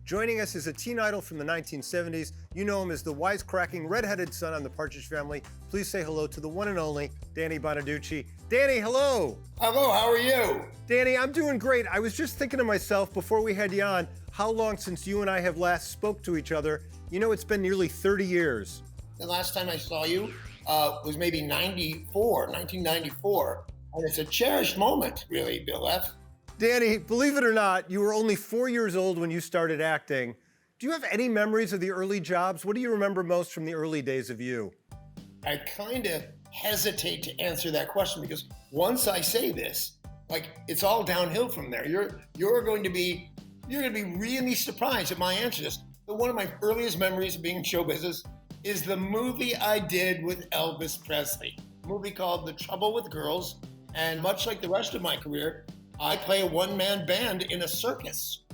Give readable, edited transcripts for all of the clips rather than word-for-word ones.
Joining us is a teen idol from the 1970s. You know him as the wisecracking redheaded son on the Partridge Family. Please say hello to the one and only Danny Bonaduce. Danny, hello. Hello, how are you? Danny, I'm doing great. I was just thinking to myself before we had you on, how long since you and I have last spoke to each other. You know, it's been nearly 30 years. The last time I saw you was maybe 1994. And it's a cherished moment, really, Bill F. Danny, believe it or not, you were only 4 years old when you started acting. Do you have any memories of the early jobs? What do you remember most from the early days of you? I kind of hesitate to answer that question because once I say this, like it's all downhill from there. You're going to be really surprised at my answer to this. But one of my earliest memories of being in show business is the movie I did with Elvis Presley. A movie called The Trouble with Girls. And much like the rest of my career, I play a one-man band in a circus.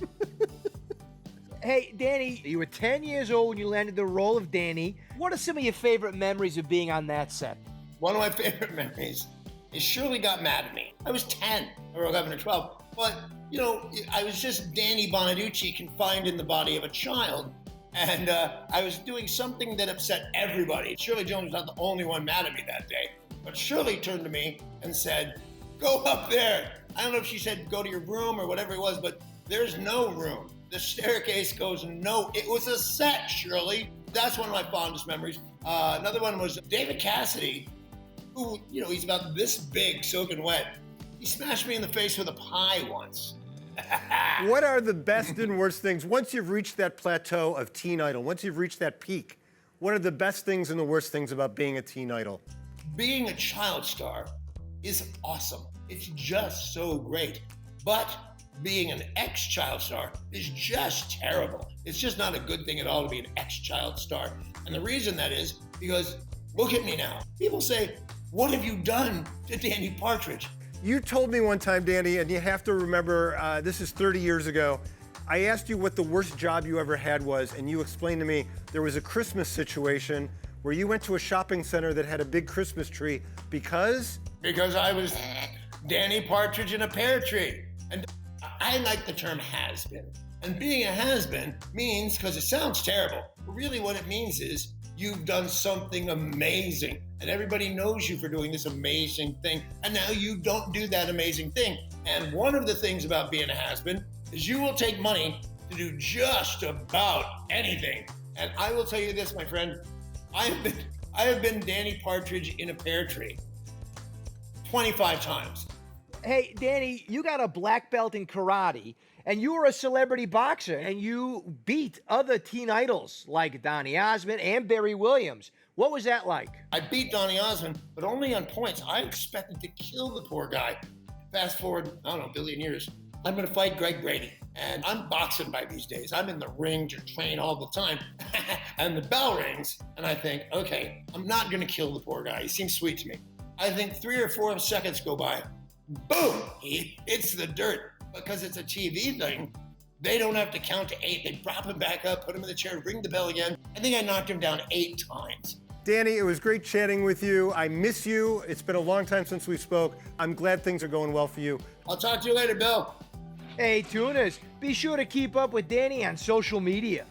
Hey, Danny, you were 10 years old when you landed the role of Danny. What are some of your favorite memories of being on that set? One of my favorite memories is Shirley got mad at me. I was 10 or 11 or 12, but you know, I was just Danny Bonaduce confined in the body of a child. And I was doing something that upset everybody. Shirley Jones was not the only one mad at me that day, but Shirley turned to me and said, "Go up there." I don't know if she said go to your room or whatever it was, but there's no room. The staircase goes no. It was a set, Shirley. That's one of my fondest memories. Another one was David Cassidy, who, you know, he's about this big, soaking wet. He smashed me in the face with a pie once. What are the best and worst things? Once you've reached that plateau of teen idol, once you've reached that peak, what are the best things and the worst things about being a teen idol? Being a child star is awesome. It's just so great. But being an ex-child star is just terrible. It's just not a good thing at all to be an ex-child star. And the reason that is because, look at me now. People say, "What have you done to Danny Partridge?" You told me one time, Danny, and you have to remember, this is 30 years ago, I asked you what the worst job you ever had was, and you explained to me there was a Christmas situation where you went to a shopping center that had a big Christmas tree because? Because I was Danny Partridge in a pear tree. And I like the term has-been. And being a has-been means, because it sounds terrible, but really what it means is you've done something amazing. And everybody knows you for doing this amazing thing. And now you don't do that amazing thing. And one of the things about being a has-been is you will take money to do just about anything. And I will tell you this, my friend, I have been Danny Partridge in a pear tree 25 times. Hey, Danny, you got a black belt in karate, and you were a celebrity boxer, and you beat other teen idols like Donny Osmond and Barry Williams. What was that like? I beat Donny Osmond, but only on points. I expected to kill the poor guy. Fast forward, I don't know, a billion years. I'm going to fight Greg Brady. And I'm boxing by these days. I'm in the ring to train all the time. And the bell rings, and I think, okay, I'm not going to kill the poor guy. He seems sweet to me. I think 3 or 4 seconds go by. Boom! He hits the dirt. Because it's a TV thing, they don't have to count to 8. They prop him back up, put him in the chair, ring the bell again. I think I knocked him down 8 times. Danny, it was great chatting with you. I miss you. It's been a long time since we spoke. I'm glad things are going well for you. I'll talk to you later, Bill. Hey, tuners, be sure to keep up with Danny on social media.